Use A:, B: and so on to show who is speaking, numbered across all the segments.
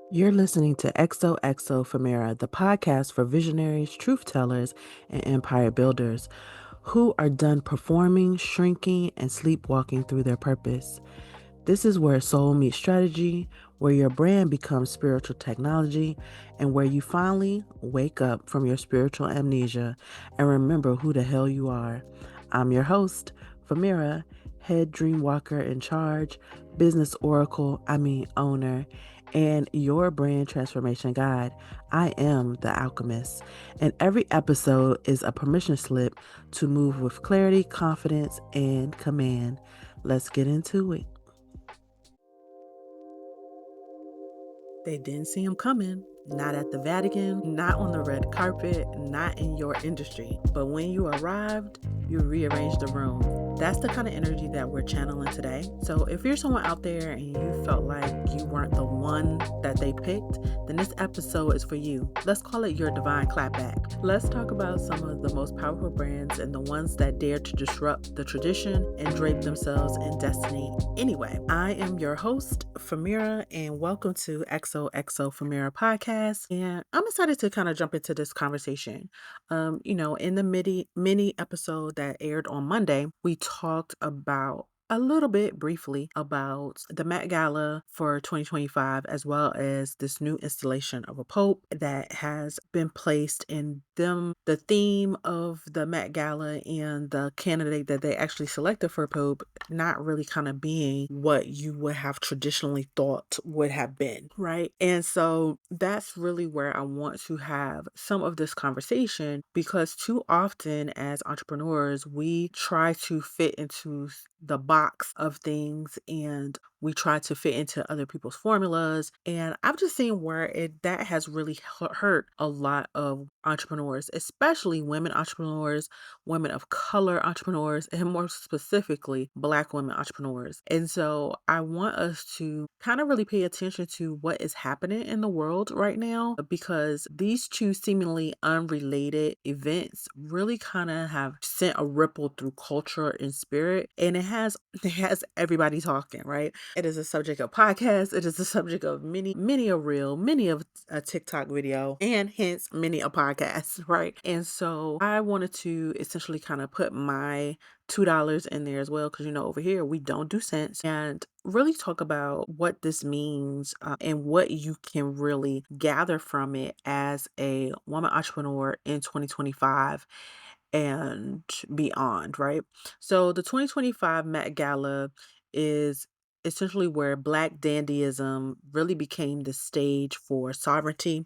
A: You're listening to XOXO Famira, the podcast for visionaries, truth tellers, and empire builders who are done performing, shrinking, and sleepwalking through their purpose. This is where soul meets strategy, where your brand becomes spiritual technology, and where you finally wake up from your spiritual amnesia and remember who the hell you are. I'm your host, Famira, head Dreamwalker in charge, business oracle, owner, and your brand transformation guide. I am the alchemist, and every episode is a permission slip to move with clarity, confidence, and command. Let's get into it. They didn't see him coming. Not at the Vatican, not on the red carpet, not in your industry. But when you arrived, you rearranged the room. That's the kind of energy that we're channeling today. So if you're someone out there and you felt like you weren't the one that they picked, then this episode is for you. Let's call it your divine clapback. Let's talk about some of the most powerful brands and the ones that dare to disrupt the tradition and drape themselves in destiny anyway. I am your host, Famira, and welcome to XOXO Famira podcast. And I'm excited to kind of jump into this conversation. In the mini episode that aired on Monday, we talked about a little bit briefly about the Met Gala for 2025, as well as this new installation of a pope that has been placed in them. The theme of the Met Gala and the candidate that they actually selected for pope not really kind of being what you would have traditionally thought would have been, right? And so that's really where I want to have some of this conversation, because too often as entrepreneurs, we try to fit into the box of things and we try to fit into other people's formulas. And I've just seen where that has really hurt a lot of entrepreneurs, especially women entrepreneurs, women of color entrepreneurs, and more specifically, Black women entrepreneurs. And so I want us to kind of really pay attention to what is happening in the world right now, because these two seemingly unrelated events really kind of have sent a ripple through culture and spirit. And it has everybody talking, right? It is a subject of podcasts. It is a subject of many a reel, many of a TikTok video, and hence many a podcast, right? And so I wanted to essentially kind of put my $2 in there as well, because over here we don't do cents, and really talk about what this means and what you can really gather from it as a woman entrepreneur in 2025 and beyond, right? So the 2025 Met Gala is essentially where Black Dandyism really became the stage for sovereignty,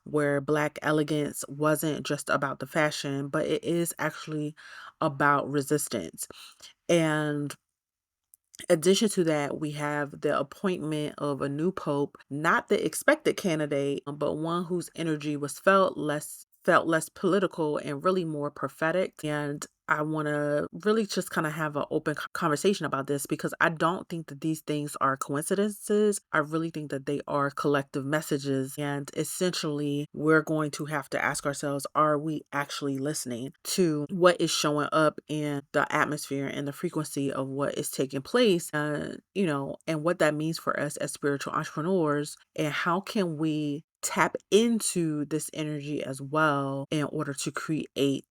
A: where Black elegance wasn't just about the fashion, but it is actually about resistance. And addition to that, we have the appointment of a new pope, not the expected candidate, but one whose energy was felt less political and really more prophetic. And I want to really just kind of have an open conversation about this, because I don't think that these things are coincidences. I really think that they are collective messages. And essentially, we're going to have to ask ourselves, are we actually listening to what is showing up in the atmosphere and the frequency of what is taking place, and what that means for us as spiritual entrepreneurs, and how can we tap into this energy as well in order to create,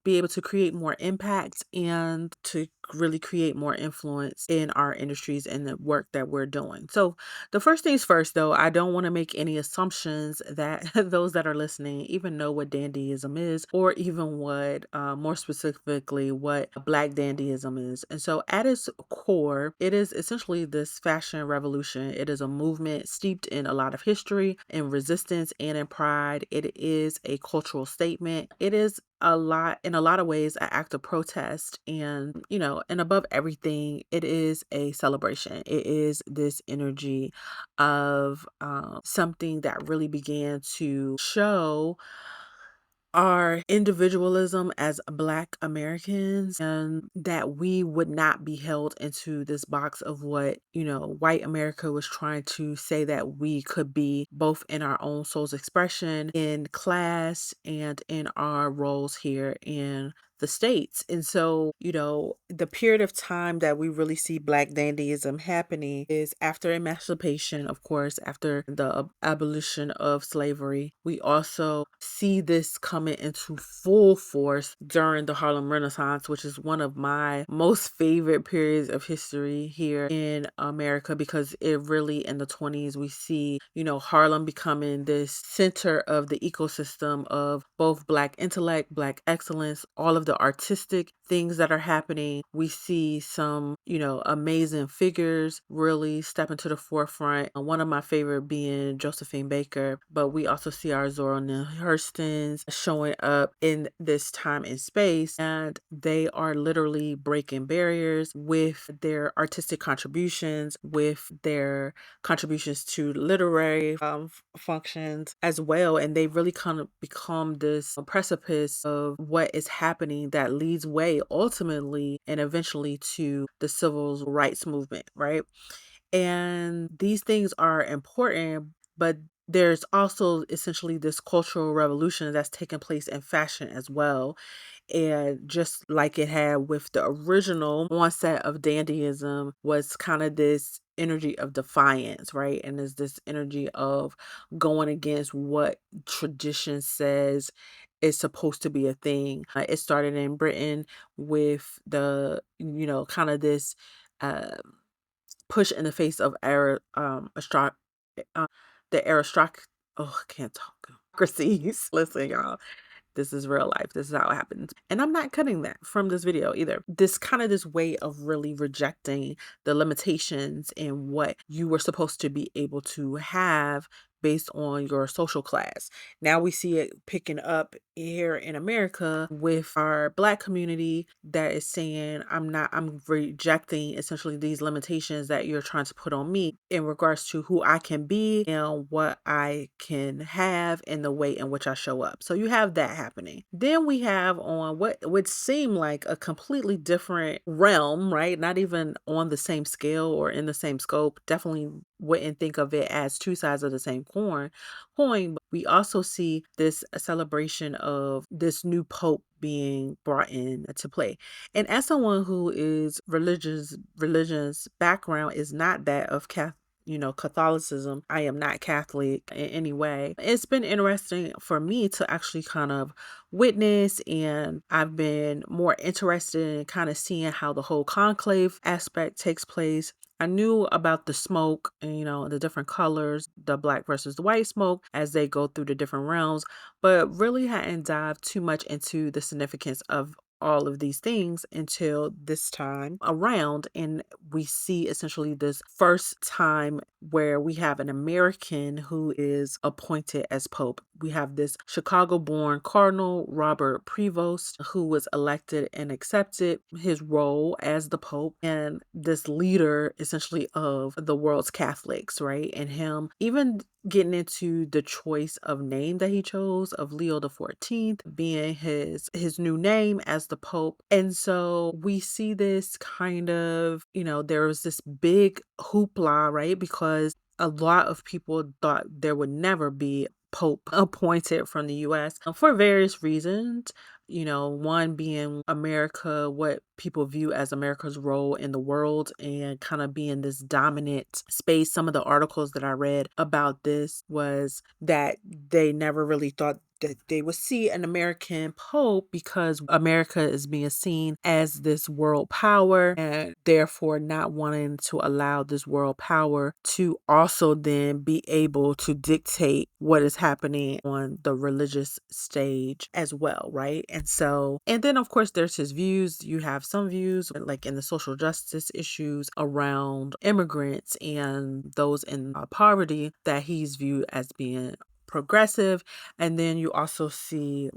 A: be able to create more impact and to really create more influence in our industries and the work that we're doing. So the first things first, though, I don't want to make any assumptions that those that are listening even know what dandyism is, or even what, more specifically, what Black dandyism is. And so at its core, it is essentially this fashion revolution. It is a movement steeped in a lot of history, in resistance, and in pride. It is a cultural statement. It is in a lot of ways, an act of protest. And above everything, it is a celebration. It is this energy of something that really began to show our individualism as Black Americans, and that we would not be held into this box of what, white America was trying to say that we could be, both in our own soul's expression, in class, and in our roles here in the States. And so, the period of time that we really see Black Dandyism happening is after emancipation, of course, after the abolition of slavery. We also see this coming into full force during the Harlem Renaissance, which is one of my most favorite periods of history here in America, because it really, in the 20s, we see, Harlem becoming this center of the ecosystem of both Black intellect, Black excellence, all of the artistic things that are happening. We see some, amazing figures really step into the forefront. One of my favorite being Josephine Baker, but we also see our Zora Neale Hurstons showing up in this time and space, and they are literally breaking barriers with their artistic contributions, with their contributions to literary functions as well. And they really kind of become this precipice of what is happening that leads way ultimately and eventually to the civil rights movement, right? And these things are important, but there's also essentially this cultural revolution that's taking place in fashion as well. And just like it had with the original onset of dandyism, was kind of this energy of defiance, right? And there's this energy of going against what tradition says is supposed to be a thing. It started in Britain with the, kind of this uh, push in the face of the aristocracy. Oh, I can't talk. Aristocracies. Listen, y'all. This is real life. This is how it happens. And I'm not cutting that from this video either. This way of really rejecting the limitations in what you were supposed to be able to have based on your social class. Now we see it picking up here in America with our Black community that is saying, I'm rejecting essentially these limitations that you're trying to put on me in regards to who I can be and what I can have and the way in which I show up. So you have that happening. Then we have on what would seem like a completely different realm, right? Not even on the same scale or in the same scope. Definitely wouldn't think of it as two sides of the same coin. But we also see this celebration of this new pope being brought in to play. And as someone who is religion's background is not that of Catholicism. I am not Catholic in any way. It's been interesting for me to actually kind of witness, and I've been more interested in kind of seeing how the whole conclave aspect takes place. I knew about the smoke and, the different colors, the black versus the white smoke as they go through the different realms, but really hadn't dived too much into the significance of all of these things until this time around. And we see essentially this first time where we have an American who is appointed as Pope. We have this Chicago born Cardinal Robert Prevost, who was elected and accepted his role as the Pope, and this leader essentially of the world's Catholics, right? And him even getting into the choice of name that he chose of Leo the 14th being his new name as the Pope. And so we see this kind of, there was this big hoopla, right? Because a lot of people thought there would never be Pope appointed from the US for various reasons. One being America, what people view as America's role in the world and kind of being this dominant space. Some of the articles that I read about this was that they never really thought that they would see an American pope because America is being seen as this world power, and therefore not wanting to allow this world power to also then be able to dictate what is happening on the religious stage as well, right? And then of course there's his views. You have some views like in the social justice issues around immigrants and those in poverty that he's viewed as being progressive. And then you also see,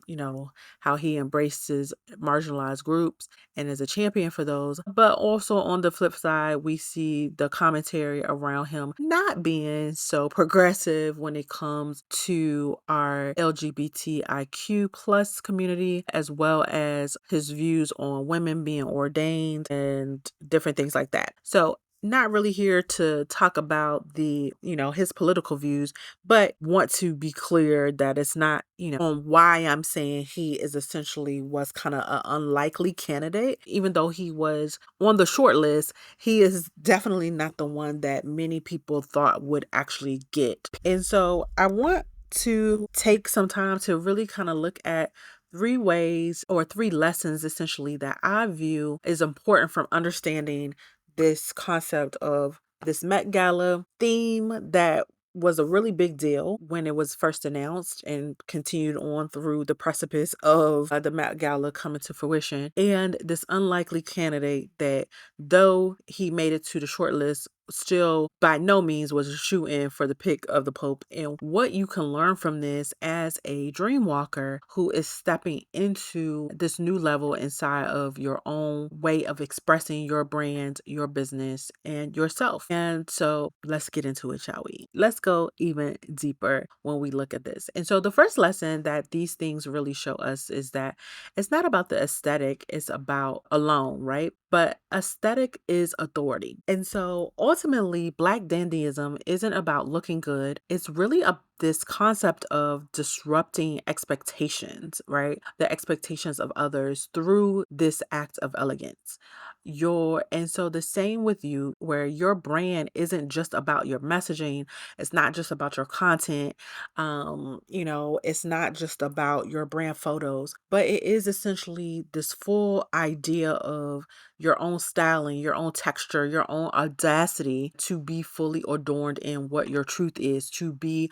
A: how he embraces marginalized groups and is a champion for those. But also on the flip side, we see the commentary around him not being so progressive when it comes to our LGBTIQ plus community, as well as his views on women being ordained and different things like that. So not really here to talk about his political views, but want to be clear that it's not, on why I'm saying he is essentially was kind of an unlikely candidate. Even though he was on the short list, he is definitely not the one that many people thought would actually get. And so I want to take some time to really kind of look at three ways or three lessons essentially that I view is important from understanding this concept of this Met Gala theme that was a really big deal when it was first announced and continued on through the precipice of the Met Gala coming to fruition, and this unlikely candidate that, though he made it to the short list, still by no means was a shoe-in for the pick of the Pope, and what you can learn from this as a Dreamwalker who is stepping into this new level inside of your own way of expressing your brand, your business, and yourself. And so let's get into it, shall we? Let's go even deeper when we look at this. And so the first lesson that these things really show us is that it's not about the aesthetic, it's about alone, right? But aesthetic is authority. And so ultimately, Black Dandyism isn't about looking good. It's really this concept of disrupting expectations, right? The expectations of others through this act of elegance. And so the same with you, where your brand isn't just about your messaging, it's not just about your content, it's not just about your brand photos, but it is essentially this full idea of your own styling, your own texture, your own audacity to be fully adorned in what your truth is, to be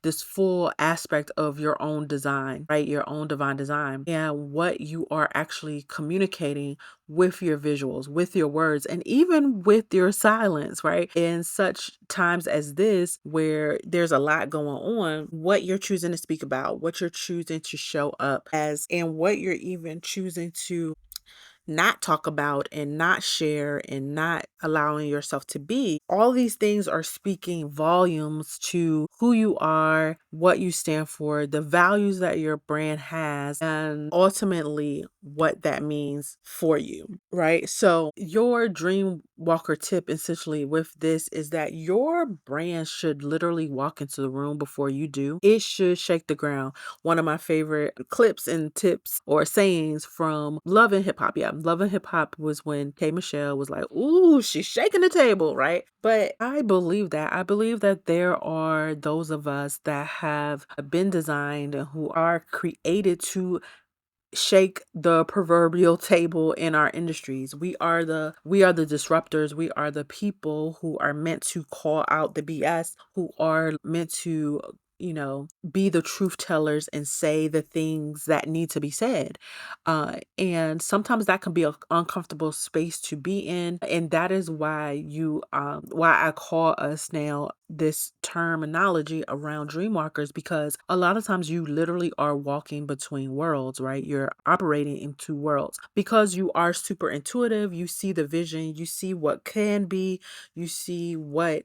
A: this full aspect of your own design, right? Your own divine design, and what you are actually communicating with your visuals, with your words, and even with your silence, right? In such times as this, where there's a lot going on, what you're choosing to speak about, what you're choosing to show up as, and what you're even choosing to not talk about and not share and not allowing yourself to be, all these things are speaking volumes to who you are, what you stand for, the values that your brand has, and ultimately what that means for you, right? So your dream walker tip essentially with this is that your brand should literally walk into the room before you do. It should shake the ground. One of my favorite clips and tips or sayings from Love and Hip Hop. Yeah, Love and Hip Hop was when K Michelle was like, "Ooh, she's shaking the table," right? But I believe that. I believe that there are those of us that have been designed and who are created to shake the proverbial table in our industries. We are the disruptors. We are the people who are meant to call out the BS, who are meant to be the truth tellers and say the things that need to be said. And sometimes that can be an uncomfortable space to be in. And that is why I call us now this terminology around dreamwalkers, because a lot of times you literally are walking between worlds, right? You're operating in two worlds because you are super intuitive. You see the vision, you see what can be, you see what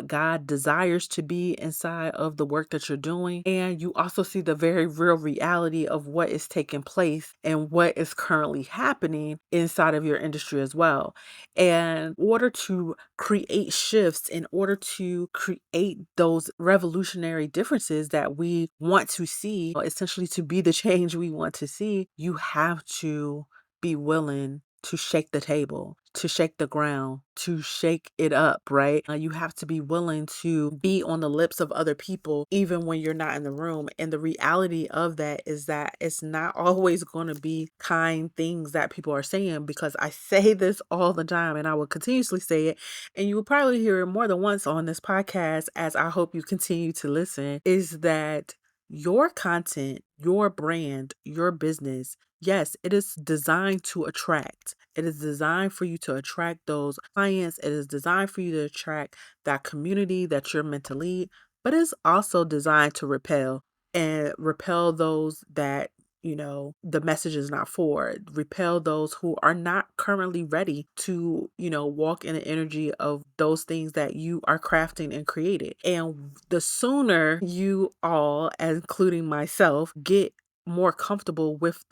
A: God desires to be inside of the work that you're doing. And you also see the very real reality of what is taking place and what is currently happening inside of your industry as well. And in order to create shifts, in order to create those revolutionary differences that we want to see, essentially to be the change we want to see, you have to be willing to shake the table, to shake the ground, to shake it up, right? You have to be willing to be on the lips of other people, even when you're not in the room. And the reality of that is that it's not always going to be kind things that people are saying, because I say this all the time and I will continuously say it. And you will probably hear it more than once on this podcast, as I hope you continue to listen, is that your content, your brand, your business, yes, it is designed to attract. It is designed for you to attract those clients. It is designed for you to attract that community that you're meant to lead, but it's also designed to repel those that, the message is not for. Repel those who are not currently ready to, walk in the energy of those things that you are crafting and created. And the sooner you all, including myself, get more comfortable with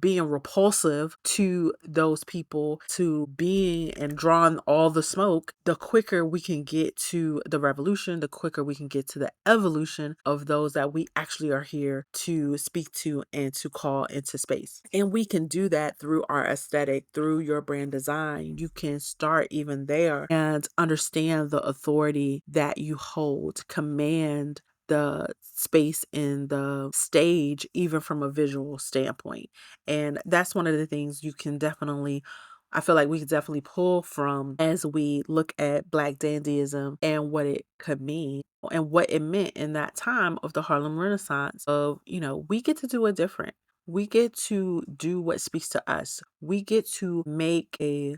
A: being repulsive to those people, to being and drawing all the smoke, the quicker we can get to the revolution, the quicker we can get to the evolution of those that we actually are here to speak to and to call into space. And we can do that through our aesthetic, through your brand design. You can start even there and understand the authority that you hold, command the space in the stage, even from a visual standpoint. And that's one of the things you can definitely, I feel like we could definitely pull from as we look at Black Dandyism and what it could mean and what it meant in that time of the Harlem Renaissance of, we get to do it different. We get to do what speaks to us. We get to make a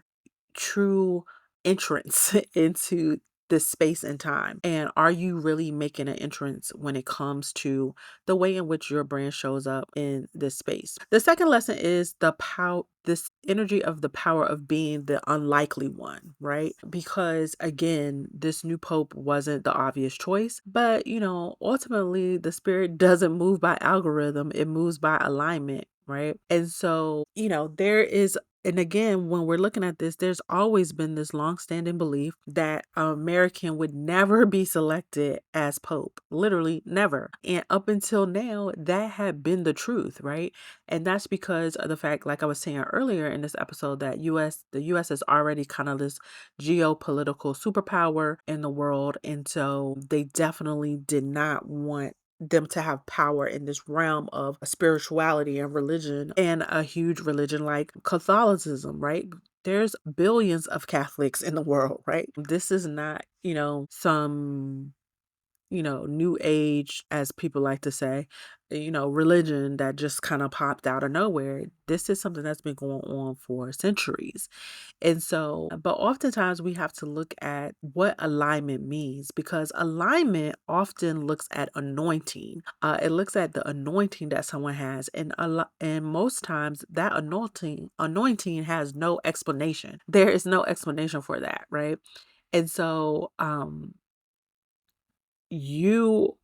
A: true entrance into this space and time. And are you really making an entrance when it comes to the way in which your brand shows up in this space? The second lesson is the power, this energy of the power of being the unlikely one, right? Because again, this new pope wasn't the obvious choice, but ultimately the spirit doesn't move by algorithm, it moves by alignment, right? And so, there is, and again, when we're looking at this, there's always been this longstanding belief that an American would never be selected as Pope. Literally never. And up until now, that had been the truth, right? And that's because of the fact, like I was saying earlier in this episode, that the US is already kind of this geopolitical superpower in the world. And so they definitely did not want them to have power in this realm of spirituality and religion, and a huge religion like Catholicism, right? There's billions of Catholics in the world, right? This is not, some new age, as people like to say, religion that just kind of popped out of nowhere. This is something that's been going on for centuries. And so, but oftentimes we have to look at what alignment means, because alignment often looks at anointing. It looks at the anointing that someone has, and and most times that anointing has no explanation. There is no explanation for that, right? And so, you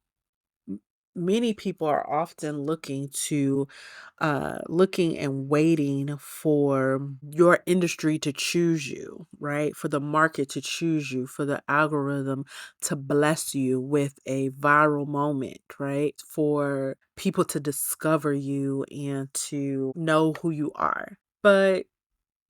A: many people are often looking and waiting for your industry to choose you, right? For the market to choose you, for the algorithm to bless you with a viral moment, right? For people to discover you and to know who you are. But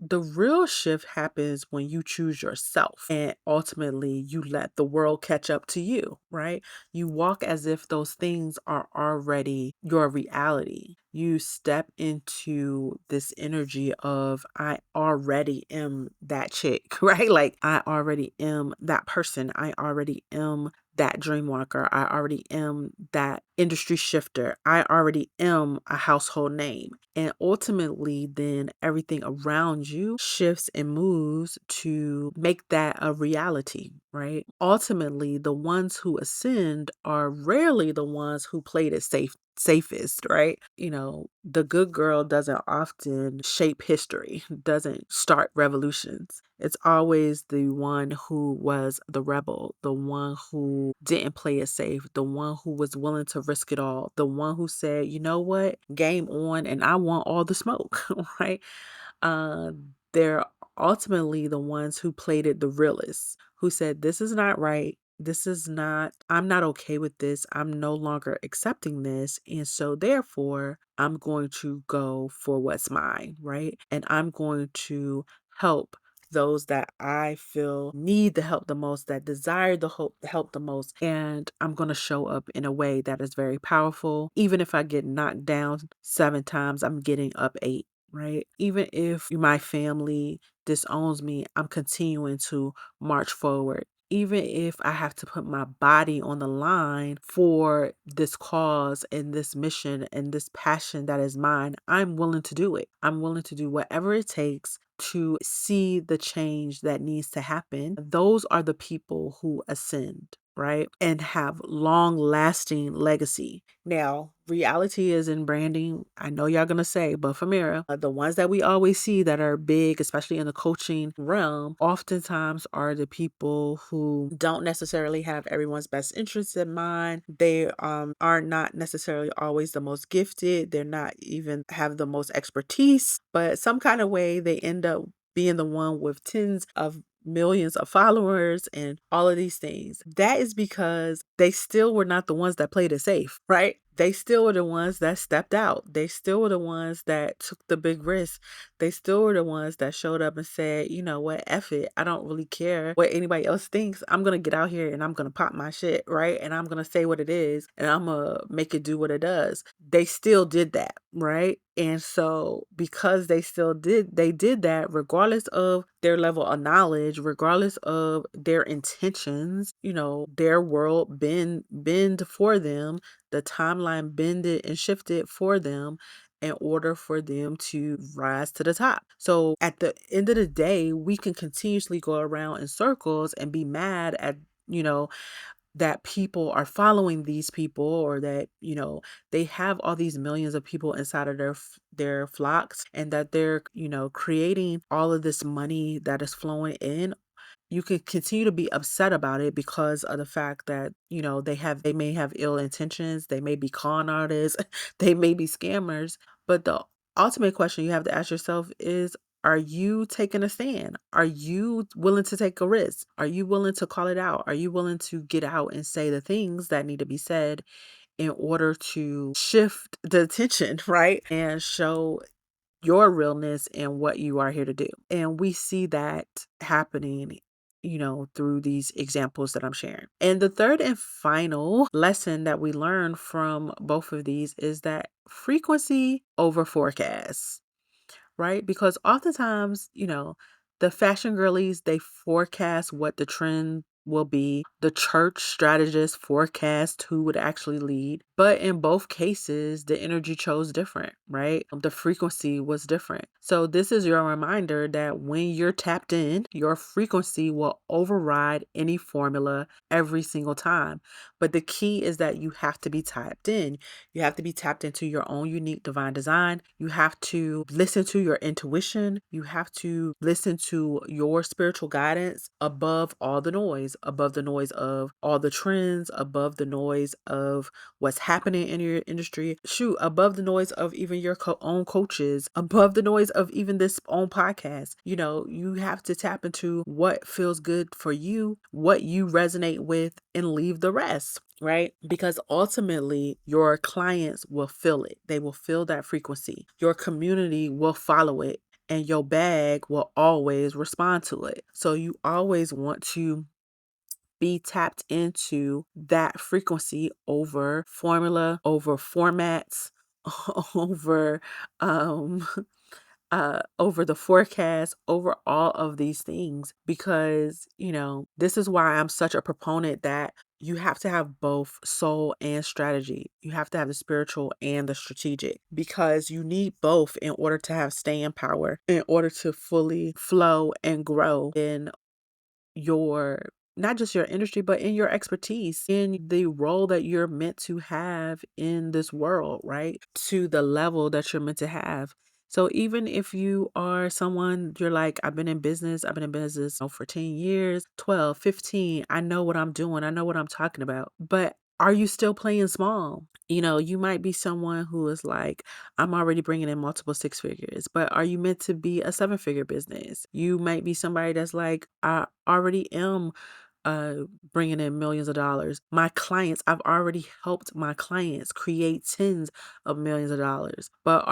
A: the real shift happens when you choose yourself and ultimately you let the world catch up to you, right? You walk as if those things are already your reality. You step into this energy of, I already am that chick, right? Like, I already am that person. I already am that dreamwalker. I already am that industry shifter. I already am a household name. And ultimately, then everything around you shifts and moves to make that a reality, right? Ultimately, the ones who ascend are rarely the ones who played it safest, right? The good girl doesn't often shape history, doesn't start revolutions. It's always the one who was the rebel, the one who didn't play it safe, the one who was willing to risk it all, the one who said, you know what, game on, and I want all the smoke, right? Uh, they're ultimately the ones who played it the realest, who said, this is not right. This is not, I'm not okay with this. I'm no longer accepting this. And so therefore, I'm going to go for what's mine, right? And I'm going to help those that I feel need the help the most, that desire the help the most. And I'm going to show up in a way that is very powerful. Even if I get knocked down 7 times, I'm getting up 8. Right? Even if my family disowns me, I'm continuing to march forward. Even if I have to put my body on the line for this cause and this mission and this passion that is mine, I'm willing to do it. I'm willing to do whatever it takes to see the change that needs to happen. Those are the people who ascend. right? And have long lasting legacy. Now, reality is in branding. I know y'all gonna say, but Famira, the ones that we always see that are big, especially in the coaching realm, oftentimes are the people who don't necessarily have everyone's best interests in mind. They are not necessarily always the most gifted. They're not even have the most expertise, but some kind of way they end up being the one with tens of millions of followers and all of these things. That is because they still were not the ones that played it safe, right? They still were the ones that stepped out. They still were the ones that took the big risk. They still were the ones that showed up and said, you know what, F it. I don't really care what anybody else thinks. I'm going to get out here and I'm going to pop my shit, right? And I'm going to say what it is and I'm going to make it do what it does. They still did that, right? And so because they did that regardless of their level of knowledge, regardless of their intentions, their world bend for them, the timeline bended and shifted for them in order for them to rise to the top. So at the end of the day, we can continuously go around in circles and be mad at, that people are following these people, or that they have all these millions of people inside of their flocks, and that they're creating all of this money that is flowing in. You can continue to be upset about it because of the fact that they may have ill intentions, they may be con artists, they may be scammers, but the ultimate question you have to ask yourself is, are you taking a stand? Are you willing to take a risk? Are you willing to call it out? Are you willing to get out and say the things that need to be said in order to shift the attention, right? And show your realness and what you are here to do. And we see that happening, through these examples that I'm sharing. And the third and final lesson that we learn from both of these is that frequency over forecast, right? Because oftentimes, the fashion girlies, they forecast what the trend will be. The church strategists forecast who would actually lead. But in both cases, the energy chose different, right? The frequency was different. So this is your reminder that when you're tapped in, your frequency will override any formula every single time. But the key is that you have to be tapped in. You have to be tapped into your own unique divine design. You have to listen to your intuition. You have to listen to your spiritual guidance above all the noise, above the noise of all the trends, above the noise of what's happening in your industry. Shoot, above the noise of even your own coaches, above the noise of even this own podcast. You have to tap into what feels good for you, what you resonate with, and leave the rest. Right? Because ultimately, your clients will feel it. They will feel that frequency. Your community will follow it, and your bag will always respond to it. So you always want to be tapped into that frequency over formula, over formats, over over the forecast, over all of these things, because, this is why I'm such a proponent that you have to have both soul and strategy. You have to have the spiritual and the strategic, because you need both in order to have staying power, in order to fully flow and grow in your, not just your industry, but in your expertise, in the role that you're meant to have in this world, right? To the level that you're meant to have. So even if you are someone, you're like, I've been in business for 10 years, 12, 15. I know what I'm doing. I know what I'm talking about. But are you still playing small? You might be someone who is like, I'm already bringing in multiple six figures, but are you meant to be a seven-figure business? You might be somebody that's like, I already am uh bringing in millions of dollars. I've already helped my clients create tens of millions of dollars. But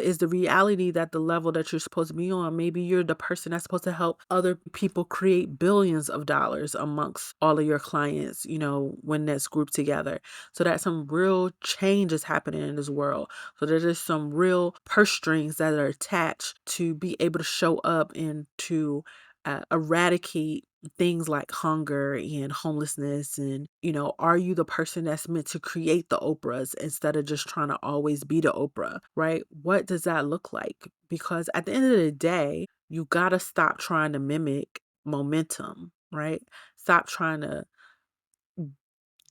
A: is the reality that the level that you're supposed to be on, maybe you're the person that's supposed to help other people create billions of dollars amongst all of your clients, when that's grouped together. So that some real change is happening in this world. So there's some real purse strings that are attached to be able to show up and to eradicate things like hunger and homelessness. And are you the person that's meant to create the Oprahs instead of just trying to always be the Oprah, right? What does that look like? Because at the end of the day, you gotta stop trying to mimic momentum, right? Stop trying to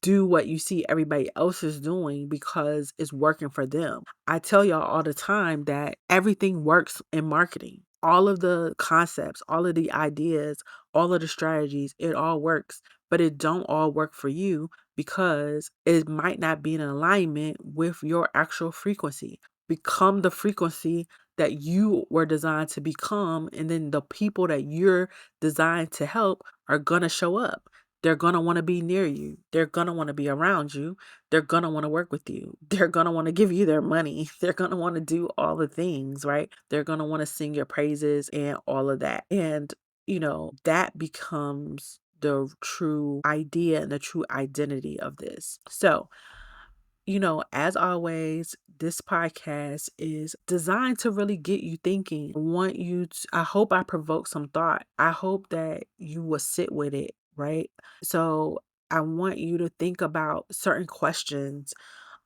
A: do what you see everybody else is doing because it's working for them. I tell y'all all the time that everything works in marketing. All of the concepts, all of the ideas, all of the strategies, it all works, but it don't all work for you because it might not be in alignment with your actual frequency. Become the frequency that you were designed to become, and then the people that you're designed to help are gonna show up. They're gonna want to be near you. They're gonna want to be around you. They're gonna want to work with you. They're gonna want to give you their money. They're gonna want to do all the things, right? They're gonna want to sing your praises and all of that. And that becomes the true idea and the true identity of this. So, as always, this podcast is designed to really get you thinking. I hope I provoke some thought. I hope that you will sit with it, right? So I want you to think about certain questions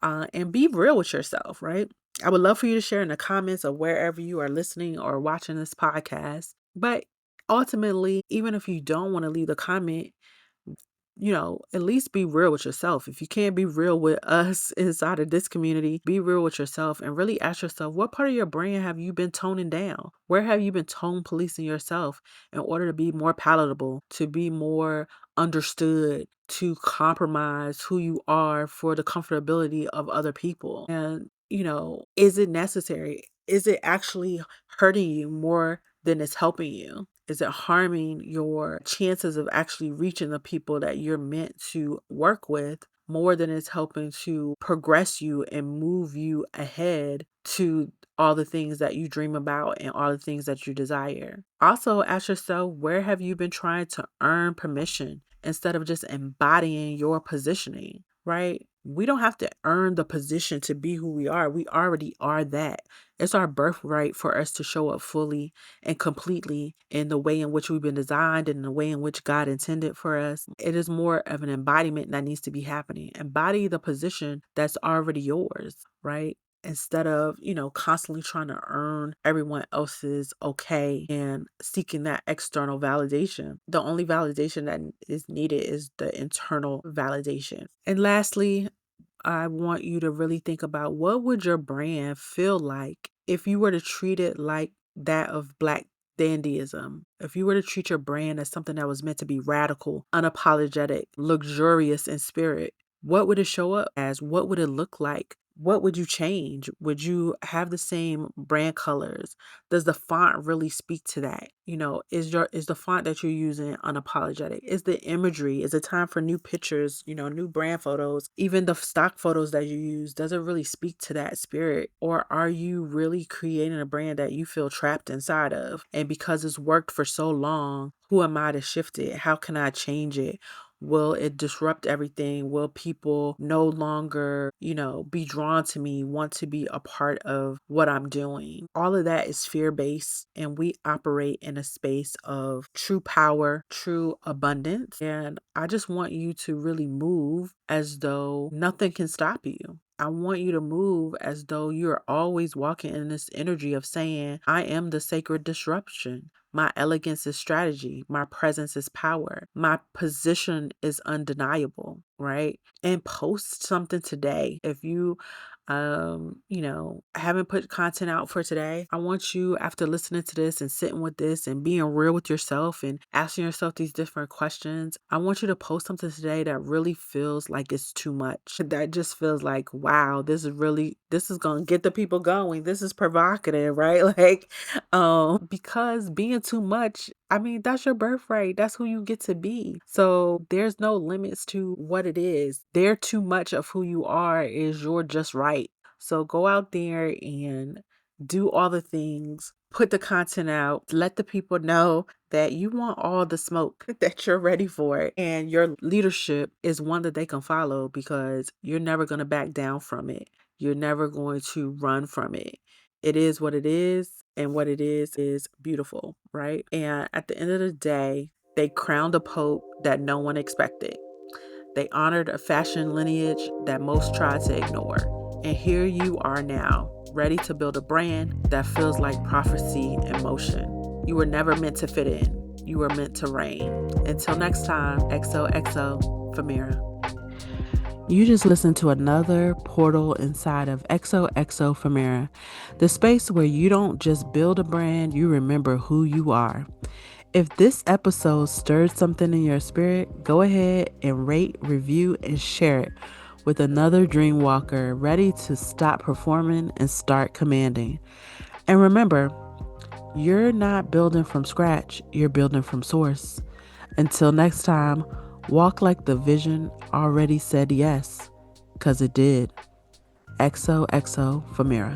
A: and be real with yourself, right? I would love for you to share in the comments of wherever you are listening or watching this podcast. But ultimately, even if you don't want to leave a comment, at least be real with yourself. If you can't be real with us inside of this community, be real with yourself and really ask yourself, what part of your brand have you been toning down? Where have you been tone policing yourself in order to be more palatable, to be more understood, to compromise who you are for the comfortability of other people? And, is it necessary? Is it actually hurting you more than it's helping you? Is it harming your chances of actually reaching the people that you're meant to work with more than it's helping to progress you and move you ahead to all the things that you dream about and all the things that you desire? Also, ask yourself, where have you been trying to earn permission instead of just embodying your positioning, right? We don't have to earn the position to be who we are. We already are that. It's our birthright for us to show up fully and completely in the way in which we've been designed and the way in which God intended for us. It is more of an embodiment that needs to be happening. Embody the position that's already yours, right? Instead of, constantly trying to earn everyone else's okay and seeking that external validation. The only validation that is needed is the internal validation. And lastly, I want you to really think about, what would your brand feel like if you were to treat it like that of Black Dandyism? If you were to treat your brand as something that was meant to be radical, unapologetic, luxurious in spirit, what would it show up as? What would it look like? What would you change? Would you have the same brand colors? Does the font really speak to that? Is the font that you're using unapologetic? Is the imagery, is it time for new pictures, new brand photos? Even the stock photos that you use, does it really speak to that spirit? Or are you really creating a brand that you feel trapped inside of? And because it's worked for so long, who am I to shift it? How can I change it? Will it disrupt everything? Will people no longer, be drawn to me, want to be a part of what I'm doing? All of that is fear-based, and we operate in a space of true power, true abundance. And I just want you to really move as though nothing can stop you. I want you to move as though you're always walking in this energy of saying, I am the sacred disruption. My elegance is strategy. My presence is power. My position is undeniable, right? And post something today. If you haven't put content out for today, I want you, after listening to this and sitting with this and being real with yourself and asking yourself these different questions, I want you to post something today that really feels like it's too much. That just feels like, wow, this is going to get the people going. This is provocative, right? Because being too much, that's your birthright. That's who you get to be. So there's no limits to what it is. There, too much of who you are is you're just right. So go out there and do all the things, put the content out, let the people know that you want all the smoke, that you're ready for it. And your leadership is one that they can follow because you're never going to back down from it. You're never going to run from it. It is what it is. And what it is beautiful, right? And at the end of the day, they crowned a pope that no one expected. They honored a fashion lineage that most tried to ignore. And here you are now, ready to build a brand that feels like prophecy in motion. You were never meant to fit in. You were meant to reign. Until next time, XOXO, Famira. You just listened to another portal inside of XOXO Famira, the space where you don't just build a brand, you remember who you are. If this episode stirred something in your spirit, go ahead and rate, review, and share it with another Dreamwalker ready to stop performing and start commanding. And remember, you're not building from scratch, you're building from source. Until next time, walk like the vision already said yes, 'cause it did. XOXO Famira.